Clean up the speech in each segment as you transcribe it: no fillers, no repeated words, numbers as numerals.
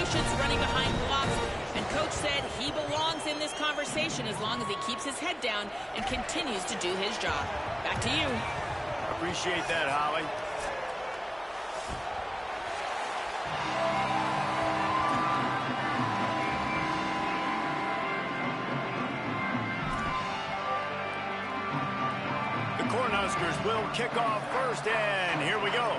motions, running behind blocks, and Coach said he belongs in this conversation as long as he keeps his head down and continues to do his job. Back to you. Appreciate that, Holly. The Cornhuskers will kick off first, and here we go.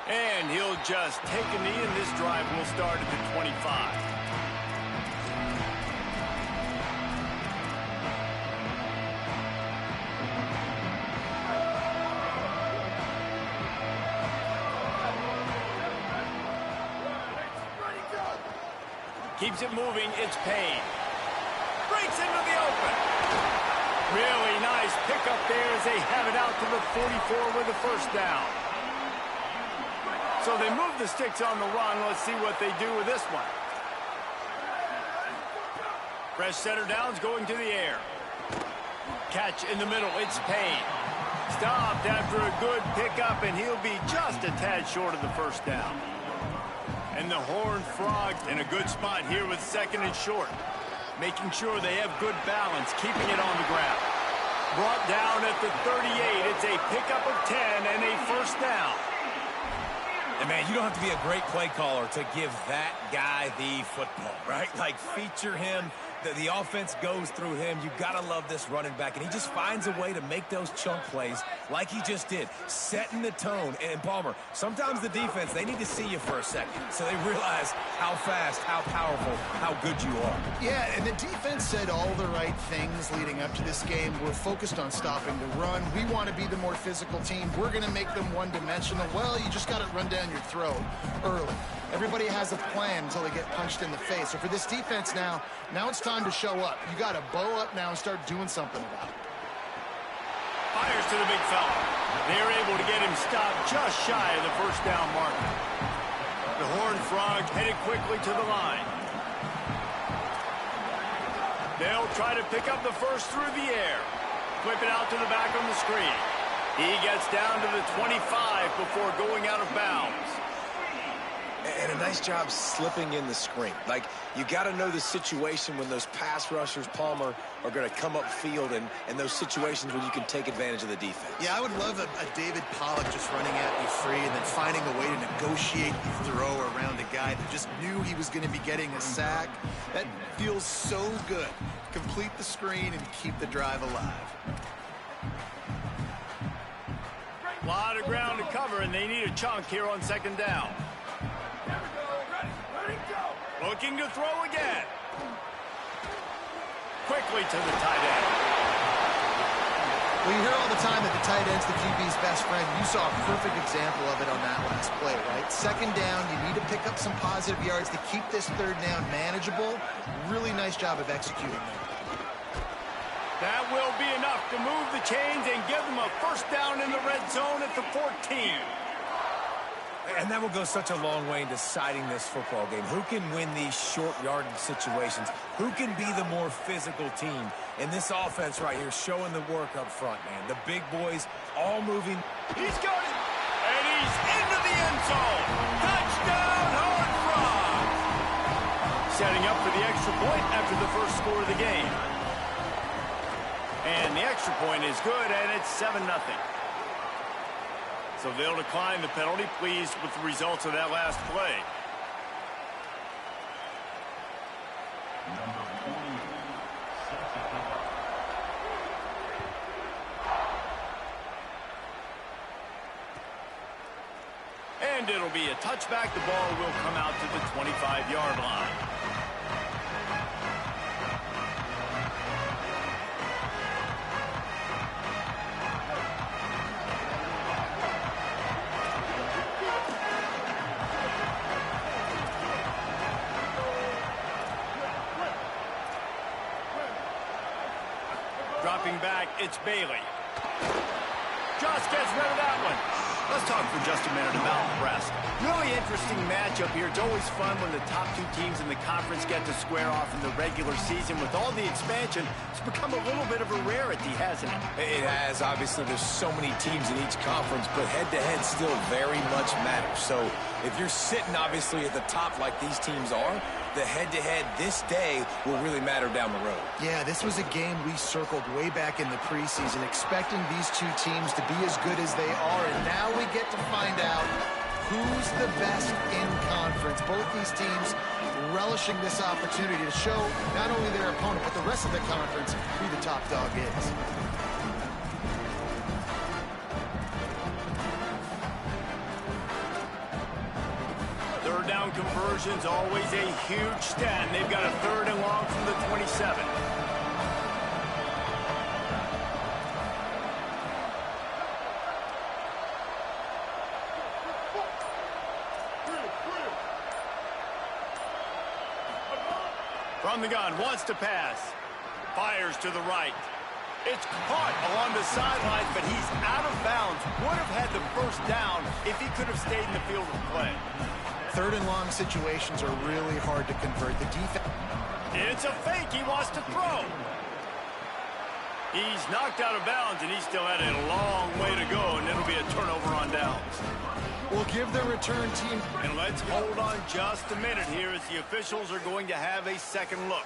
And he'll just take a knee, and this drive will start at the 25. Keeps it moving, it's Payne. Breaks into the open. Really nice pickup there as they have it out to the 44 with the first down. So they move the sticks on the run. Let's see what they do with this one. Fresh center downs going to the air. Catch in the middle. It's Payne. Stopped after a good pickup, and he'll be just a tad short of the first down. And the Horned Frogs in a good spot here with second and short. Making sure they have good balance, keeping it on the ground. Brought down at the 38. It's a pickup of 10 and a first down. And, man, you don't have to be a great play caller to give that guy the football, right? Like, feature him. The offense goes through him. You've got to love this running back. And he just finds a way to make those chunk plays like he just did, setting the tone. And, Palmer, sometimes the defense, they need to see you for a second so they realize how fast, how powerful, how good you are. Yeah, and the defense said all the right things leading up to this game. We're focused on stopping the run. We want to be the more physical team. We're going to make them one-dimensional. Well, you just got to run down your throat early. Everybody has a plan until they get punched in the face. So for this defense now it's time to show up. You got to bow up now and start doing something about it. Fires to the big fella. They're able to get him stopped just shy of the first down marker. The Horned Frogs headed quickly to the line. They'll try to pick up the first through the air. Flip it out to the back on the screen. He gets down to the 25 before going out of bounds. And a nice job slipping in the screen. Like, you got to know the situation when those pass rushers, Palmer, are going to come up field and those situations when you can take advantage of the defense. Yeah, I would love a David Pollock just running at you free and then finding a way to negotiate the throw around a guy that just knew he was going to be getting a sack. That feels so good. Complete the screen and keep the drive alive. A lot of ground to cover, and they need a chunk here on second down. Looking to throw again. Quickly to the tight end. Well, you hear all the time that the tight end's the QB's best friend. You saw a perfect example of it on that last play, right? Second down, you need to pick up some positive yards to keep this third down manageable. Really nice job of executing that. That will be enough to move the chains and give them a first down in the red zone at the 14. And that will go such a long way in deciding this football game. Who can win these short yardage situations? Who can be the more physical team? And this offense right here showing the work up front, man. The big boys all moving. He's got it. And he's into the end zone. Touchdown, Horned Frogs. Setting up for the extra point after the first score of the game. And the extra point is good, and it's 7-0. So they'll decline the penalty. Pleased with the results of that last play. And it'll be a touchback. The ball will come out to the 25-yard line. Dropping back, it's Bailey. just gets rid of that one. Let's talk for just a minute about the rest. Really interesting matchup here. It's always fun when the top two teams in the conference get to square off in the regular season. With all the expansion, it's become a little bit of a rarity, hasn't it? It has. Obviously, there's so many teams in each conference, but head-to-head still very much matters. So if you're sitting, obviously, at the top like these teams are, the head-to-head this day will really matter down the road. Yeah, this was a game we circled way back in the preseason, expecting these two teams to be as good as they are, and now we get to find out who's the best in conference. Both these teams relishing this opportunity to show not only their opponent, but the rest of the conference who the top dog is. Third down conversion's always a huge stat. They've got a 3rd and long from the 27. From the gun, wants to pass. Fires to the right. It's caught along the sideline, but he's out of bounds. Would have had the first down if he could have stayed in the field of play. 3rd and long situations are really hard to convert. The defense. It's a fake. He wants to throw. He's knocked out of bounds, and he still had a long way to go, and it'll be a turnover on downs. We'll give the return team. And let's hold on just a minute here as the officials are going to have a second look.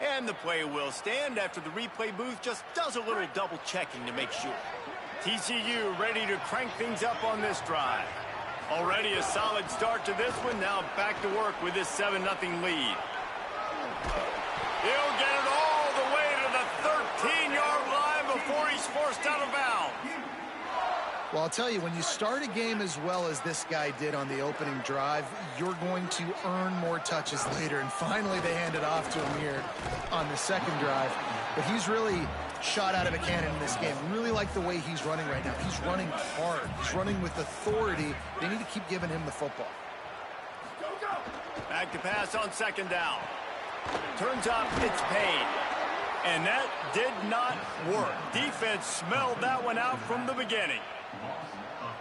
And the play will stand after the replay booth just does a little double checking to make sure. TCU ready to crank things up on this drive. Already a solid start to this one. Now back to work with this 7-0 lead. He'll get it all the way to the 13-yard line before he's forced out of bounds. Well, I'll tell you, when you start a game as well as this guy did on the opening drive, you're going to earn more touches later. And finally, they hand it off to him here on the second drive. But he's really shot out of a cannon in this game. Really like the way he's running right now. He's running hard. He's running with authority. They need to keep giving him the football. Back to pass on 2nd down. Turns up, it's paid. And that did not work. Defense smelled that one out from the beginning.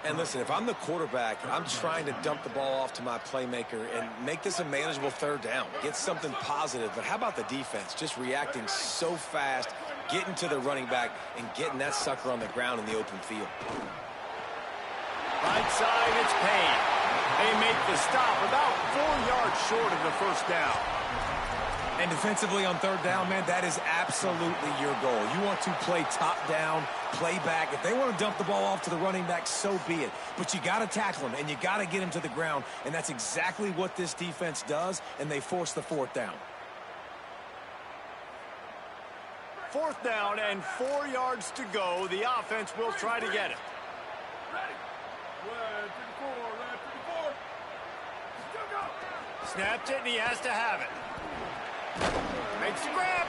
And listen, if I'm the quarterback, I'm trying to dump the ball off to my playmaker and make this a manageable 3rd down. Get something positive. But how about the defense? Just reacting so fast, getting to the running back, and getting that sucker on the ground in the open field. Right side, it's Payne. They make the stop about 4 yards short of the first down. And defensively on 3rd down, man, that is absolutely your goal. You want to play top down, play back. If they want to dump the ball off to the running back, so be it. But you got to tackle him, and you got to get him to the ground. And that's exactly what this defense does, and they force the 4th down. 4th down and 4 yards to go. The offense will try to get it. Snapped it, and he has to have it. Makes the grab,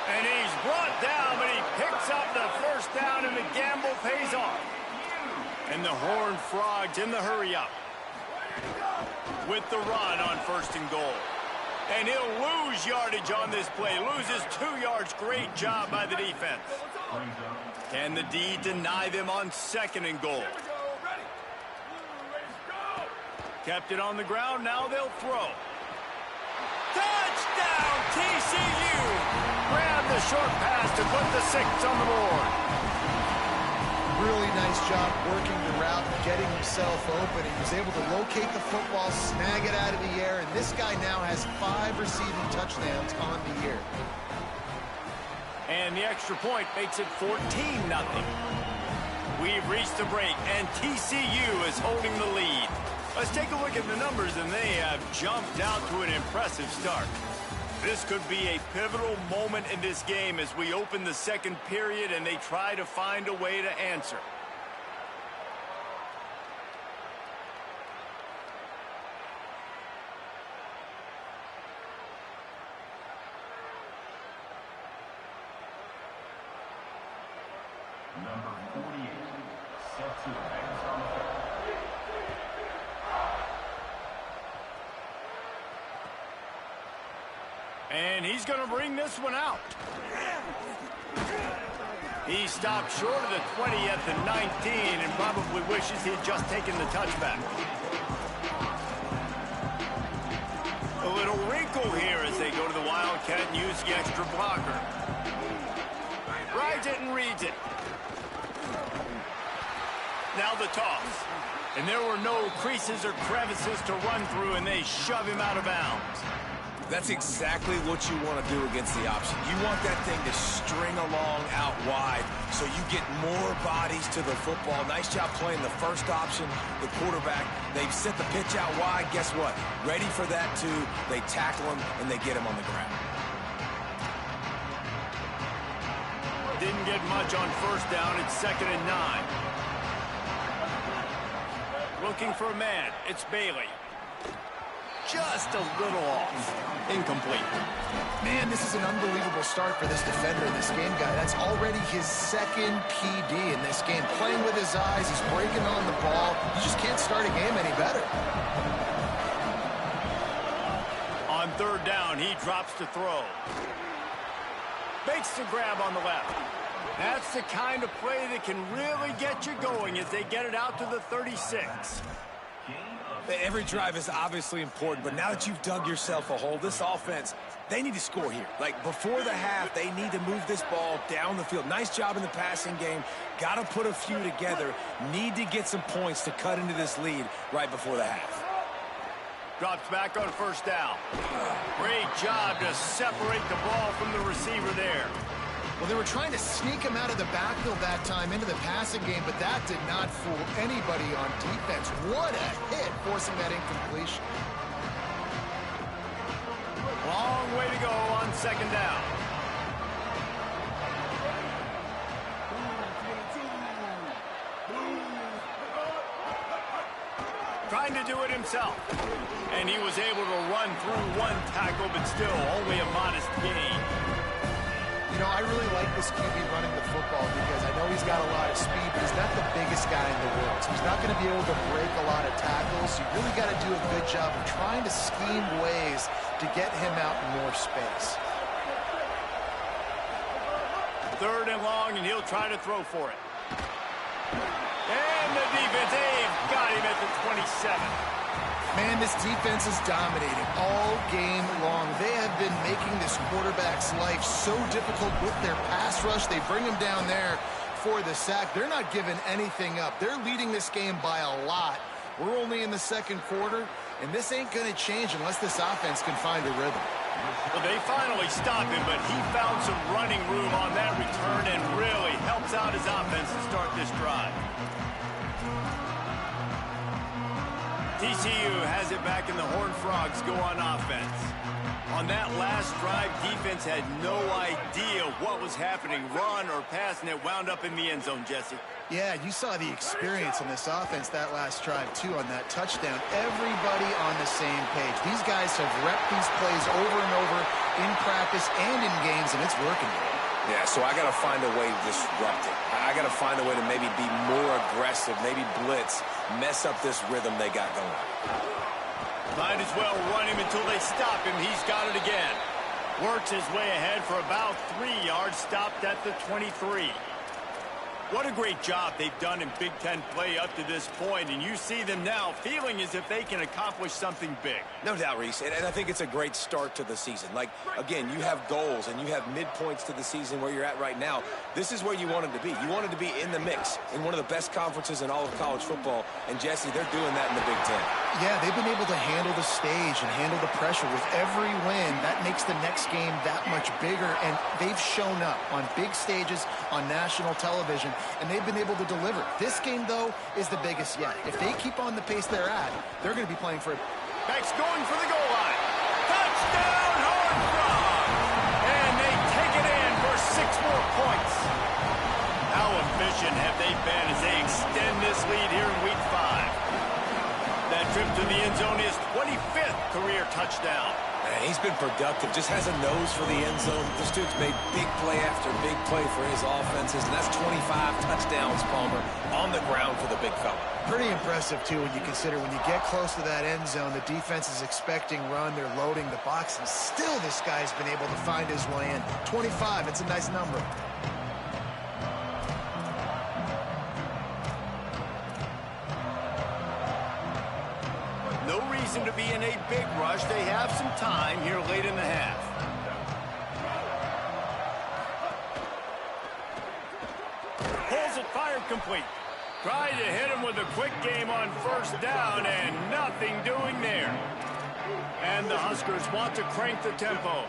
and he's brought down, but he picks up the first down, and the gamble pays off. And the Horned Frogs in the hurry-up with the run on 1st and goal. And he'll lose yardage on this play. Loses 2 yards. Great job by the defense. Can the D deny them on 2nd and goal? Kept it on the ground. Now they'll throw. Touchdown, TCU! Grab the short pass to put the 6 on the board. Really nice job working the route, getting himself open. He was able to locate the football, snag it out of the air, and this guy now has 5 receiving touchdowns on the year. And the extra point makes it 14-0. We've reached the break, and TCU is holding the lead. Let's take a look at the numbers, and they have jumped out to an impressive start. This could be a pivotal moment in this game as we open the 2nd period and they try to find a way to answer. Number 48, set to advance on the field. And he's going to bring this one out. He stopped short of the 20 at the 19 and probably wishes he had just taken the touchback. A little wrinkle here as they go to the Wildcat and use the extra blocker. Rides it and reads it. Now the toss. And there were no creases or crevices to run through, and they shove him out of bounds. That's exactly what you want to do against the option. You want that thing to string along out wide so you get more bodies to the football. Nice job playing the first option, the quarterback. They've set the pitch out wide. Guess what? Ready for that, too. They tackle him, and they get him on the ground. Didn't get much on first down. It's 2nd and 9. Looking for a man. It's Bailey. Just a little off. Incomplete. Man, this is an unbelievable start for this defender in this game, guy. That's already his 2nd PD in this game. Playing with his eyes, he's breaking on the ball. You just can't start a game any better. On 3rd down, he drops to throw. Makes the grab on the left. That's the kind of play that can really get you going as they get it out to the 36. Every drive is obviously important, but now that you've dug yourself a hole, this offense, they need to score here. Like, before the half, they need to move this ball down the field. Nice job in the passing game. Got to put a few together. Need to get some points to cut into this lead right before the half. Drops back on 1st down. Great job to separate the ball from the receiver there. Well, they were trying to sneak him out of the backfield that time into the passing game, but that did not fool anybody on defense. What a hit, forcing that incompletion. Long way to go on 2nd down. Trying to do it himself. And he was able to run through one tackle, but still only a modest gain. You know, I really like this QB running the football because I know he's got a lot of speed, but he's not the biggest guy in the world. So he's not going to be able to break a lot of tackles. So you really got to do a good job of trying to scheme ways to get him out in more space. 3rd and long, and he'll try to throw for it. And the defense, they've got him at the 27. Man, this defense is dominating all game long. They have been making this quarterback's life so difficult with their pass rush. They bring him down there for the sack. They're not giving anything up. They're leading this game by a lot. We're only in the 2nd quarter, and this ain't going to change unless this offense can find a rhythm. Well, they finally stopped him, but he found some running room on that return and really helps out his offense to start this drive. TCU has it back, and the Horned Frogs go on offense. On that last drive, defense had no idea what was happening, run or pass, and it wound up in the end zone, Jesse. Yeah, you saw the experience in this offense that last drive, too, on that touchdown. Everybody on the same page. These guys have repped these plays over and over in practice and in games, and it's working. Yeah, so I got to find a way to disrupt it. I got to find a way to maybe be more aggressive, maybe blitz, mess up this rhythm they got going. Might as well run him until they stop him. He's got it again. Works his way ahead for about 3 yards, stopped at the 23. What a great job they've done in Big Ten play up to this point, and you see them now feeling as if they can accomplish something big. No doubt, Reese, and I think it's a great start to the season. Like, again, you have goals and you have midpoints to the season where you're at right now. This is where you wanted to be. You wanted to be in the mix in one of the best conferences in all of college football, and Jesse, they're doing that in the Big Ten. Yeah, they've been able to handle the stage and handle the pressure. With every win, that makes the next game that much bigger, and they've shown up on big stages on national television, and they've been able to deliver. This game, though, is the biggest yet. If they keep on the pace they're at, they're going to be playing for it. Beck's going for the goal line. Touchdown, Horned Frogs! And they take it in for 6 more points. How efficient have they been as they extend this lead here in Week 5? That trip to the end zone is 25th career touchdown. Man, he's been productive, just has a nose for the end zone. This dude's made big play after big play for his offenses, and that's 25 touchdowns, Palmer, on the ground for the big fella. Pretty impressive, too, when you consider when you get close to that end zone, the defense is expecting run, they're loading the box, and still this guy's been able to find his way in. 25, it's a nice number. No reason to be in a big rush. They have some time here late in the half. Pulls it, fired complete. Tried to hit him with a quick game on first down, and nothing doing there. And the Huskers want to crank the tempo.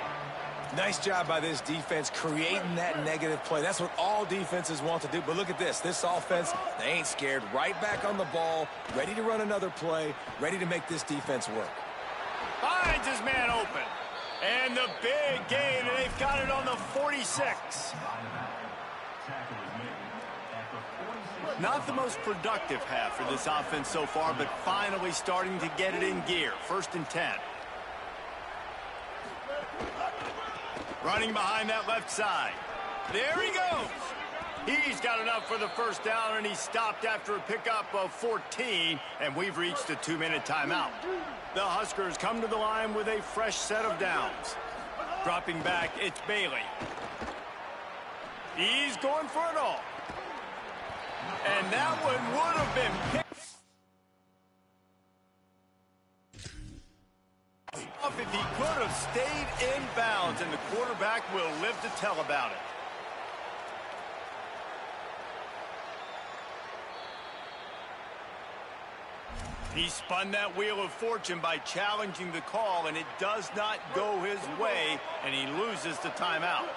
Nice job by this defense creating that negative play. That's what all defenses want to do. But look at this. This offense, they ain't scared. Right back on the ball, ready to run another play, ready to make this defense work. Finds his man open. And the big gain, and they've got it on the 46. Not the most productive half for this offense so far, but finally starting to get it in gear. 1st and 10. Running behind that left side. There he goes. He's got enough for the first down, and he stopped after a pickup of 14, and we've reached a 2-minute timeout. The Huskers come to the line with a fresh set of downs. Dropping back, it's Bailey. He's going for it all. And that one would have been picked off if he could have stayed in bounds, and the quarterback will live to tell about it. He spun that wheel of fortune by challenging the call, and it does not go his way, and he loses the timeout.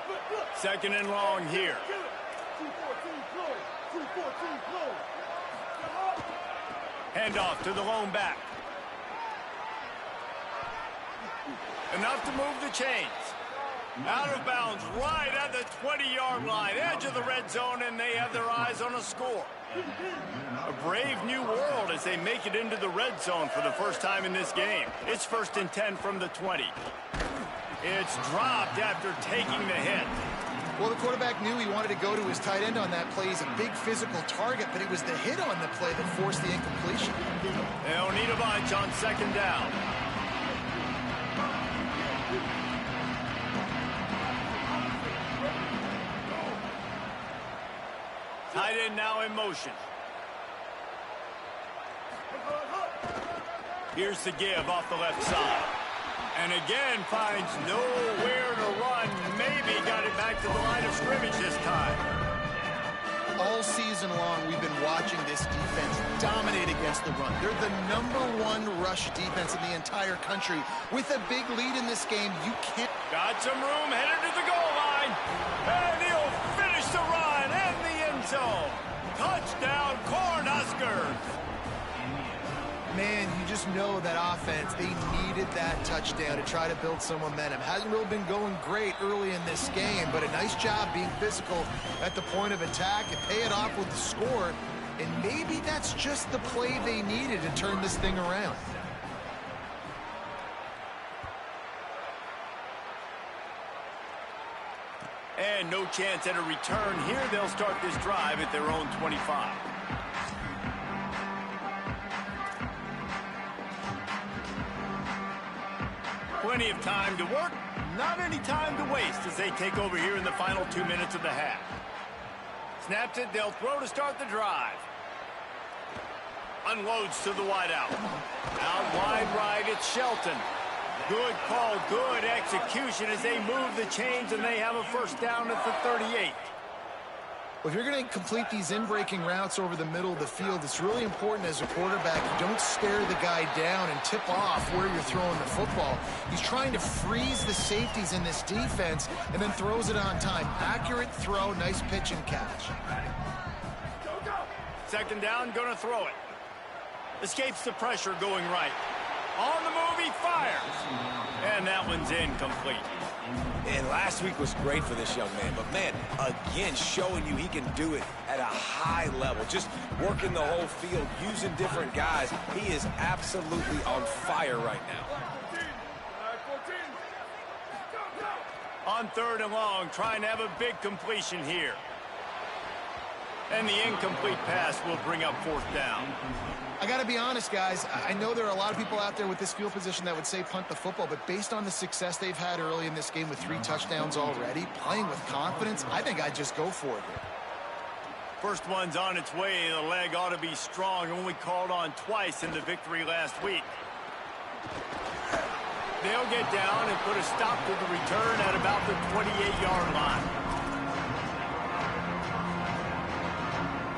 2nd and long here. Handoff to the lone back. Enough to move the chains. Out of bounds right at the 20-yard line. Edge of the red zone, and they have their eyes on a score. A brave new world as they make it into the red zone for the first time in this game. It's 1st and 10 from the 20. It's dropped after taking the hit. Well, the quarterback knew he wanted to go to his tight end on that play. He's a big physical target, but it was the hit on the play that forced the incompletion. They'll need a bunch on 2nd down. Tight end now in motion. Here's the give off the left side. And again finds nowhere to run. Maybe got it back to the line of scrimmage this time. All season long, we've been watching this defense dominate against the run. They're the #1 rush defense in the entire country. With a big lead in this game, you can't... Got some room, headed to the goal line. And he'll finish the run and the end zone. Touchdown, Cornhuskers. Man, you just know that offense, they needed that touchdown to try to build some momentum. Hasn't really been going great early in this game, but a nice job being physical at the point of attack and pay it off with the score. And maybe that's just the play they needed to turn this thing around. And no chance at a return here. They'll start this drive at their own 25. Plenty of time to work, not any time to waste as they take over here in the final 2 minutes of the half. Snaps it, they'll throw to start the drive. Unloads to the wideout. Out wide right, it's Shelton. Good call, good execution as they move the chains, and they have a first down at the 38. Well, if you're going to complete these in-breaking routes over the middle of the field, it's really important as a quarterback you don't stare the guy down and tip off where you're throwing the football. He's trying to freeze the safeties in this defense and then throws it on time. Accurate throw, nice pitch and catch. 2nd down, going to throw it. Escapes the pressure going right. On the move, he fires. And that one's incomplete. And last week was great for this young man. But, man, again, showing you he can do it at a high level. Just working the whole field, using different guys. He is absolutely on fire right now. On 3rd and long, trying to have a big completion here. And the incomplete pass will bring up 4th down. I got to be honest, guys. I know there are a lot of people out there with this field position that would say punt the football, but based on the success they've had early in this game with 3 touchdowns already, playing with confidence, I think I'd just go for it here. First one's on its way. The leg ought to be strong. Only called on twice in the victory last week. They'll get down and put a stop to the return at about the 28-yard line.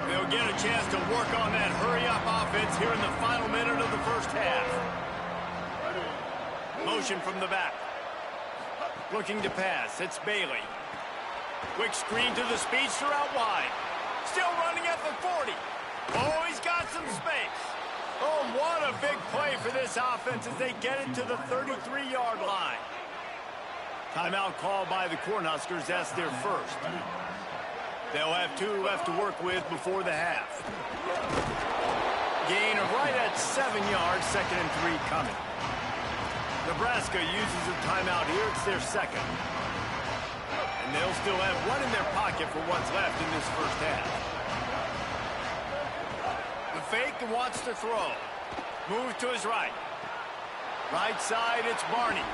They'll get a chance to work on that hurry-up offense here in the final minute of the first half. Motion from the back. Looking to pass. It's Bailey. Quick screen to the speedster out wide. Still running at the 40. Oh, he's got some space. Oh, what a big play for this offense as they get it to the 33-yard line. Timeout called by the Cornhuskers. That's their first. They'll have 2 left to work with before the half. Gain of right at 7 yards, 2nd and 3 coming. Nebraska uses a timeout here. It's their second. And they'll still have 1 in their pocket for what's left in this first half. The fake and wants to throw. Move to his right. Right side, it's Barney.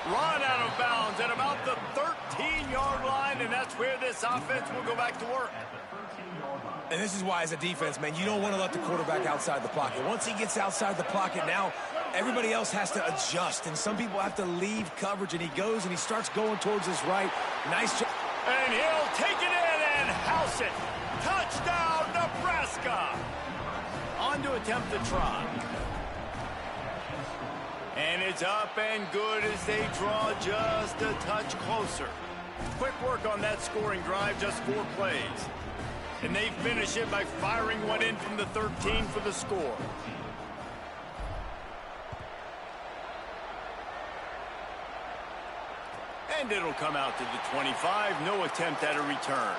Run out of bounds at about the 13-yard line, and that's where this offense will go back to work. And this is why, as a defense, man, you don't want to let the quarterback outside the pocket. Once he gets outside the pocket, now everybody else has to adjust, and some people have to leave coverage, and he goes and he starts going towards his right. Nice job. And he'll take it in and house it. Touchdown, Nebraska. On to attempt the try. And it's up and good as they draw just a touch closer. Quick work on that scoring drive, just 4 plays. And they finish it by firing one in from the 13 for the score. And it'll come out to the 25. No attempt at a return.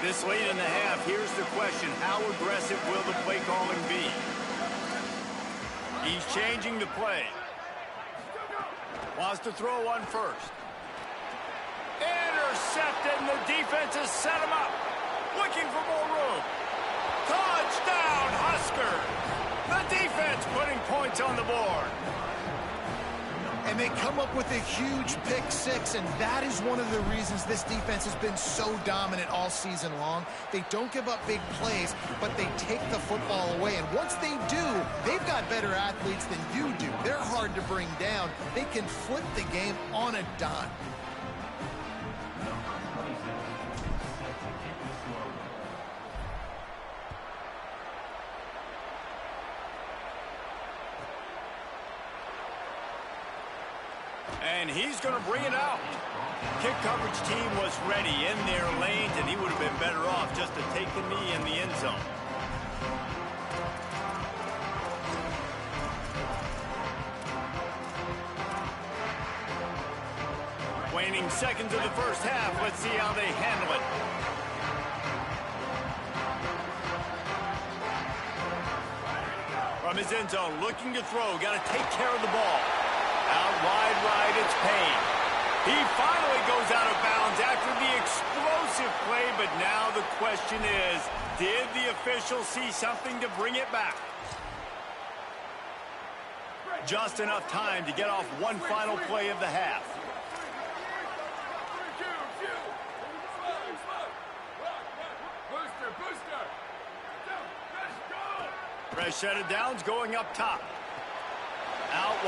This late in the half, here's the question. How aggressive will the play calling be? He's changing the play. Wants to throw one first. Intercepted, and the defense has set him up. Looking for more room. Touchdown, Huskers! The defense putting points on the board. And they come up with a huge pick 6, and that is one of the reasons this defense has been so dominant all season long. They don't give up big plays, but they take the football away. And once they do, they've got better athletes than you do. They're hard to bring down. They can flip the game on a dime. And he's going to bring it out. Kick coverage team was ready in their lanes, and he would have been better off just to take the knee in the end zone. Waning seconds of the first half. Let's see how they handle it. From his end zone, looking to throw. Got to take care of the ball. Out wide right, it's Payne. He finally goes out of bounds after the explosive play, but now the question is, did the official see something to bring it back? Just enough time to get off one final play of the half. Fresh set of downs going up top. Out wide.